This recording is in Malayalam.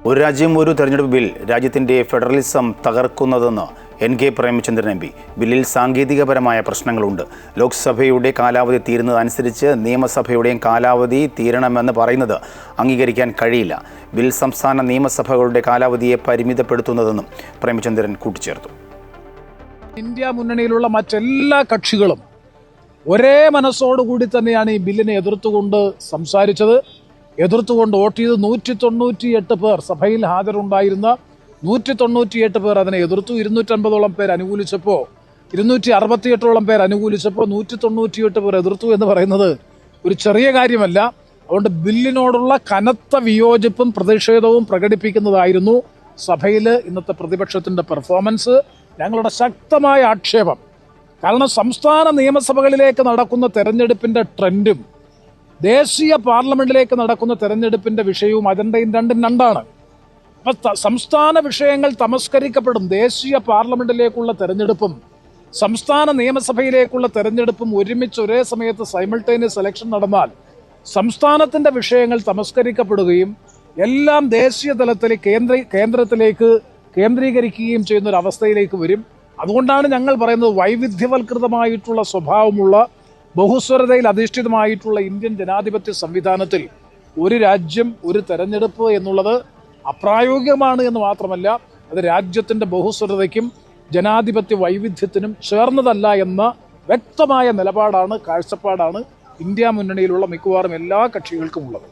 ഒരു രാജ്യം ഒരു തെരഞ്ഞെടുപ്പ് ബിൽ രാജ്യത്തിൻ്റെ ഫെഡറലിസം തകർക്കുന്നതെന്ന് എൻ.കെ. പ്രേമചന്ദ്രൻ എം.പി. ബില്ലിൽ സാങ്കേതികപരമായ പ്രശ്നങ്ങളുണ്ട്. ലോക്സഭയുടെ കാലാവധി തീരുന്നതനുസരിച്ച് നിയമസഭയുടെയും കാലാവധി തീരണമെന്ന് പറയുന്നത് അംഗീകരിക്കാൻ കഴിയില്ല. ബിൽ സംസ്ഥാന നിയമസഭകളുടെ കാലാവധിയെ പരിമിതപ്പെടുത്തുന്നതെന്നും പ്രേമചന്ദ്രൻ കൂട്ടിച്ചേർത്തു. ഇന്ത്യ മുന്നണിയിലുള്ള മറ്റെല്ലാ കക്ഷികളും ഒരേ മനസ്സോടുകൂടി തന്നെയാണ് ഈ ബില്ലിനെ എതിർത്തുകൊണ്ട് സംസാരിച്ചത്. എതിർത്തുകൊണ്ട് വോട്ട് ചെയ്ത് 198 പേർ സഭയിൽ ഹാജരുണ്ടായിരുന്ന 198 പേർ അതിനെ എതിർത്തു. 250ഓളം പേർ അനുകൂലിച്ചപ്പോൾ 268ഓളം പേർ അനുകൂലിച്ചപ്പോൾ 198 പേർ എതിർത്തു എന്ന് പറയുന്നത് ഒരു ചെറിയ കാര്യമല്ല. അതുകൊണ്ട് ബില്ലിനോടുള്ള കനത്ത വിയോജിപ്പും പ്രതിഷേധവും പ്രകടിപ്പിക്കുന്നതായിരുന്നു സഭയിൽ ഇന്നത്തെ പ്രതിപക്ഷത്തിൻ്റെ പെർഫോമൻസ്. ഞങ്ങളുടെ ശക്തമായ ആക്ഷേപം, കാരണം സംസ്ഥാന നിയമസഭകളിലേക്ക് നടക്കുന്ന തെരഞ്ഞെടുപ്പിൻ്റെ ട്രെൻഡും ദേശീയ പാർലമെന്റിലേക്ക് നടക്കുന്ന തെരഞ്ഞെടുപ്പിന്റെ വിഷയവും അജണ്ടയും രണ്ടാണ്. അപ്പം സംസ്ഥാന വിഷയങ്ങൾ തമസ്കരിക്കപ്പെടും. ദേശീയ പാർലമെന്റിലേക്കുള്ള തെരഞ്ഞെടുപ്പും സംസ്ഥാന നിയമസഭയിലേക്കുള്ള തെരഞ്ഞെടുപ്പും ഒരുമിച്ച് ഒരേ സമയത്ത് സൈമൾട്ടേനിയസ് ഇലക്ഷൻ നടന്നാൽ സംസ്ഥാനത്തിന്റെ വിഷയങ്ങൾ തമസ്കരിക്കപ്പെടുകയും എല്ലാം ദേശീയ തലത്തിൽ കേന്ദ്രത്തിലേക്ക് കേന്ദ്രീകരിക്കുകയും ചെയ്യുന്ന ഒരു അവസ്ഥയിലേക്ക് വരും. അതുകൊണ്ടാണ് ഞങ്ങൾ പറയുന്നത് വൈവിധ്യവൽകൃതമായിട്ടുള്ള സ്വഭാവമുള്ള ബഹുസ്വരതയിൽ അധിഷ്ഠിതമായിട്ടുള്ള ഇന്ത്യൻ ജനാധിപത്യ സംവിധാനത്തിൽ ഒരു രാജ്യം ഒരു തെരഞ്ഞെടുപ്പ് എന്നുള്ളത് അപ്രായോഗികമാണ് എന്ന് മാത്രമല്ല, അത് രാജ്യത്തിൻ്റെ ബഹുസ്വരതയ്ക്കും ജനാധിപത്യ വൈവിധ്യത്തിനും ചേർന്നതല്ല എന്ന വ്യക്തമായ നിലപാടാണ്, കാഴ്ചപ്പാടാണ് ഇന്ത്യ മുന്നണിയിലുള്ള മിക്കവാറും എല്ലാ കക്ഷികൾക്കും ഉള്ളത്.